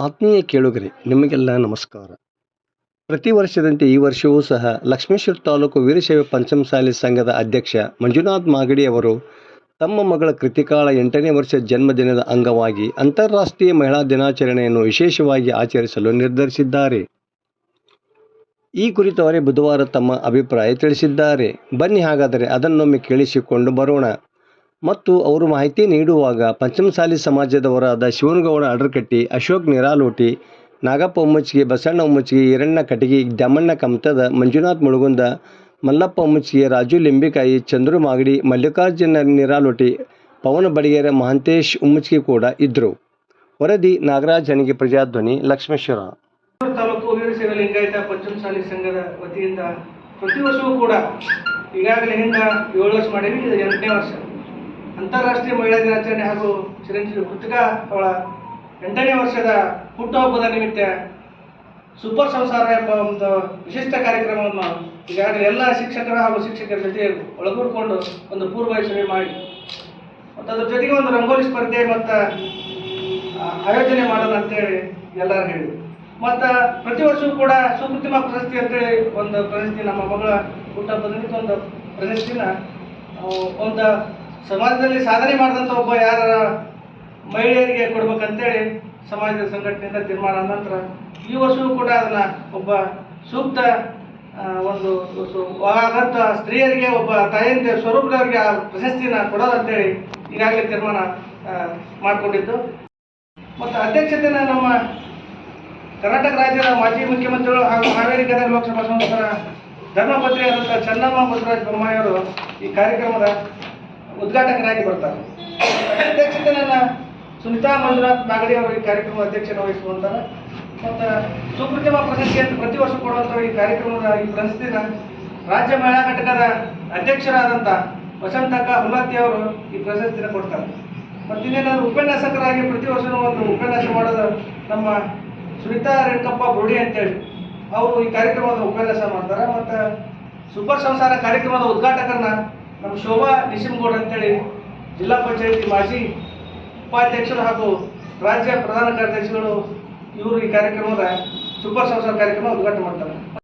ಆತ್ಮೀಯ ಕೇಳುಗರೆ ನಿಮಗೆಲ್ಲ ನಮಸ್ಕಾರ. ಪ್ರತಿ ವರ್ಷದಂತೆ ಈ ವರ್ಷವೂ ಸಹ ಲಕ್ಷ್ಮೇಶ್ವರ ತಾಲೂಕು ವೀರಶೈವ ಪಂಚಮಸಾಲಿ ಸಂಘದ ಅಧ್ಯಕ್ಷ ಮಂಜುನಾಥ್ ಮಾಗಡಿ ಅವರು ತಮ್ಮ ಮಗಳ ಕೃತಿಕಾಳ 8ನೇ ವರ್ಷ ಜನ್ಮದಿನದ ಅಂಗವಾಗಿ ಅಂತಾರಾಷ್ಟ್ರೀಯ ಮಹಿಳಾ ದಿನಾಚರಣೆಯನ್ನು ವಿಶೇಷವಾಗಿ ಆಚರಿಸಲು ನಿರ್ಧರಿಸಿದ್ದಾರೆ. ಈ ಕುರಿತು ಅವರೇ ಬುಧವಾರ ತಮ್ಮ ಅಭಿಪ್ರಾಯ ತಿಳಿಸಿದ್ದಾರೆ. ಬನ್ನಿ ಹಾಗಾದರೆ ಅದನ್ನೊಮ್ಮೆ ಕೇಳಿಸಿಕೊಂಡು ಬರೋಣ. ಮತ್ತು ಅವರು ಮಾಹಿತಿ ನೀಡುವಾಗ ಪಂಚಮಸಾಲಿ ಸಮಾಜದವರಾದ ಶಿವನಗೌಡ ಅಡರ್ಕಟ್ಟಿ, ಅಶೋಕ್ ನಿರಾಲೋಟಿ, ನಾಗಪ್ಪ ಉಮ್ಮಚ್ಚಿಗೆ, ಬಸಣ್ಣ ಉಮ್ಮಚ್ಚಿಗೆ, ಈರಣ್ಣ ಕಟಗಿ, ದ್ಯಾಮಣ್ಣ ಕಮತದ, ಮಂಜುನಾಥ್ ಮುಳುಗುಂದ, ಮಲ್ಲಪ್ಪ ಉಮ್ಮಚ್ಚಿಗೆ, ರಾಜು ಲಿಂಬಿಕಾಯಿ, ಚಂದ್ರು ಮಾಗಡಿ, ಮಲ್ಲಿಕಾರ್ಜುನ ನಿರಾಲೋಟಿ, ಪವನ ಬಡಿಗೇರ, ಮಹಾಂತೇಶ್ ಉಮ್ಮಚ್ಚಿಗೆ ಕೂಡ ಇದ್ದರು. ವರದಿ ನಾಗರಾಜ್ ಹಣಿಗೆ, ಪ್ರಜಾಧ್ವನಿ, ಲಕ್ಷ್ಮೇಶ್ವರ. ತಾಲೂಕು ವೀರಶೈವ ಲಿಂಗಾಯತ ಪಂಚಮಸಾಲಿ ಸಂಘದ ವತಿಯಿಂದ ಪ್ರತಿ ವರ್ಷವೂ ಕೂಡ ಈಗಾಗಲೇ ಹಿಂದೆ 7 ವರ್ಷ ಮಾಡೀವಿ. ಇದು 8ನೇ ವರ್ಷ. ಅಂತಾರಾಷ್ಟ್ರೀಯ ಮಹಿಳಾ ದಿನಾಚರಣೆ ಹಾಗೂ ಚಿರಂಜೀವಿ ಕೃತಿಕಾ ಅವಳ 8ನೇ ವರ್ಷದ ಹುಟ್ಟುಹಬ್ಬದ ನಿಮಿತ್ತ ಸೂಪರ್ ಸಂಸಾರ ಎಂಬ ಒಂದು ವಿಶಿಷ್ಟ ಕಾರ್ಯಕ್ರಮವನ್ನು ಈಗಾಗಲೇ ಎಲ್ಲ ಶಿಕ್ಷಕರ ಹಾಗೂ ಶಿಕ್ಷಕರ ಜೊತೆ ಒಳಗೂಡಿಕೊಂಡು ಒಂದು ಪೂರ್ವಭಾವಿ ಮಾಡಿ ಮತ್ತು ಅದ್ರ ಜೊತೆಗೆ ಒಂದು ರಂಗೋಲಿ ಸ್ಪರ್ಧೆ ಮತ್ತು ಆಯೋಜನೆ ಮಾಡೋಣ ಅಂತೇಳಿ ಎಲ್ಲರೂ ಹೇಳಿದರು. ಮತ್ತು ಪ್ರತಿ ವರ್ಷವೂ ಕೂಡ ಸುಕೃತಿಮ ಪ್ರಶಸ್ತಿ ಅಂತೇಳಿ ಒಂದು ಪ್ರಶಸ್ತಿ, ನಮ್ಮ ಮಗಳ ಹುಟ್ಟುಹಬ್ಬದ ನಿಮಿತ್ತ ಒಂದು ಪ್ರಶಸ್ತಿನ ಒಂದು ಸಮಾಜದಲ್ಲಿ ಸಾಧನೆ ಮಾಡಿದಂಥ ಒಬ್ಬ ಯಾರ ಮಹಿಳೆಯರಿಗೆ ಕೊಡ್ಬೇಕಂತೇಳಿ ಸಮಾಜದ ಸಂಘಟನೆಯಿಂದ ತೀರ್ಮಾನ ನಂತರ ಈ ವರ್ಷವೂ ಕೂಡ ಅದನ್ನು ಒಬ್ಬ ಸೂಕ್ತ ಒಂದು ಆಗಂತ ಸ್ತ್ರೀಯರಿಗೆ, ಒಬ್ಬ ತಾಯಿಯ ಸ್ವರೂಪದವರಿಗೆ ಆ ಪ್ರಶಸ್ತಿನ ಕೊಡೋದಂತೇಳಿ ಈಗಾಗಲೇ ತೀರ್ಮಾನ ಮಾಡಿಕೊಂಡಿದ್ದು. ಮತ್ತು ಅಧ್ಯಕ್ಷತೆಯನ್ನು ನಮ್ಮ ಕರ್ನಾಟಕ ರಾಜ್ಯದ ಮಾಜಿ ಮುಖ್ಯಮಂತ್ರಿಗಳು ಹಾಗೂ ಹಾವೇರಿ ಗದಗ ಲೋಕಸಭಾ ಸಂಸದರ ಧರ್ಮಪತ್ನಿಯಾದಂಥ ಚೆನ್ನಮ್ಮ ಬಸವರಾಜ ಬೊಮ್ಮಾಯಿಯವರು ಈ ಕಾರ್ಯಕ್ರಮದ ಉದ್ಘಾಟಕರಾಗಿ ಬರ್ತಾರೆ. ಅಧ್ಯಕ್ಷತೆಯನ್ನು ಸುನಿತಾ ಮಂಜುನಾಥ್ ಮಾಗಡಿ ಅವರು ಈ ಕಾರ್ಯಕ್ರಮದ ಅಧ್ಯಕ್ಷತೆ ವಹಿಸುವಂತಾರೆ. ಮತ್ತು ಸುಕೃತಿಮ ಪ್ರಶಸ್ತಿ ಅಂತ ಪ್ರತಿ ವರ್ಷ ಕೊಡುವಂಥ ಈ ಕಾರ್ಯಕ್ರಮದ ಈ ಪ್ರಶಸ್ತಿನ ರಾಜ್ಯ ಮಹಿಳಾ ಘಟಕದ ಅಧ್ಯಕ್ಷರಾದಂಥ ವಸಂತಕ್ಕ ಹುಲ್ಲಾತಿ ಅವರು ಈ ಪ್ರಶಸ್ತಿನ ಕೊಡ್ತಾರೆ. ಮತ್ತು ಇನ್ನೇನಾದರೂ ಉಪನ್ಯಾಸಕರಾಗಿ ಪ್ರತಿ ವರ್ಷವೂ ಒಂದು ಉಪನ್ಯಾಸ ಮಾಡೋದು ನಮ್ಮ ಸುನಿತಾ ರೇಣುಕಪ್ಪ ಬೋಡಿ ಅಂತೇಳಿ ಅವರು ಈ ಕಾರ್ಯಕ್ರಮದ ಉಪನ್ಯಾಸ ಮಾಡ್ತಾರೆ. ಮತ್ತು ಸೂಪರ್ ಸಂಸಾರ ಕಾರ್ಯಕ್ರಮದ ಉದ್ಘಾಟಕರನ್ನ ನಮ್ಮ ಶೋಭಾ ನಿಶಿಮಗೌಡ ಅಂತೇಳಿ ಜಿಲ್ಲಾ ಪಂಚಾಯತಿ ಮಾಜಿ ಉಪಾಧ್ಯಕ್ಷರು ಹಾಗೂ ರಾಜ್ಯ ಪ್ರಧಾನ ಕಾರ್ಯದರ್ಶಿಗಳು ಇವರು ಈ ಕಾರ್ಯಕ್ರಮದ ಸೂಪರ್ ಸಂಸಾರ ಕಾರ್ಯಕ್ರಮ ಉದ್ಘಾಟನೆ ಮಾಡ್ತಾರೆ.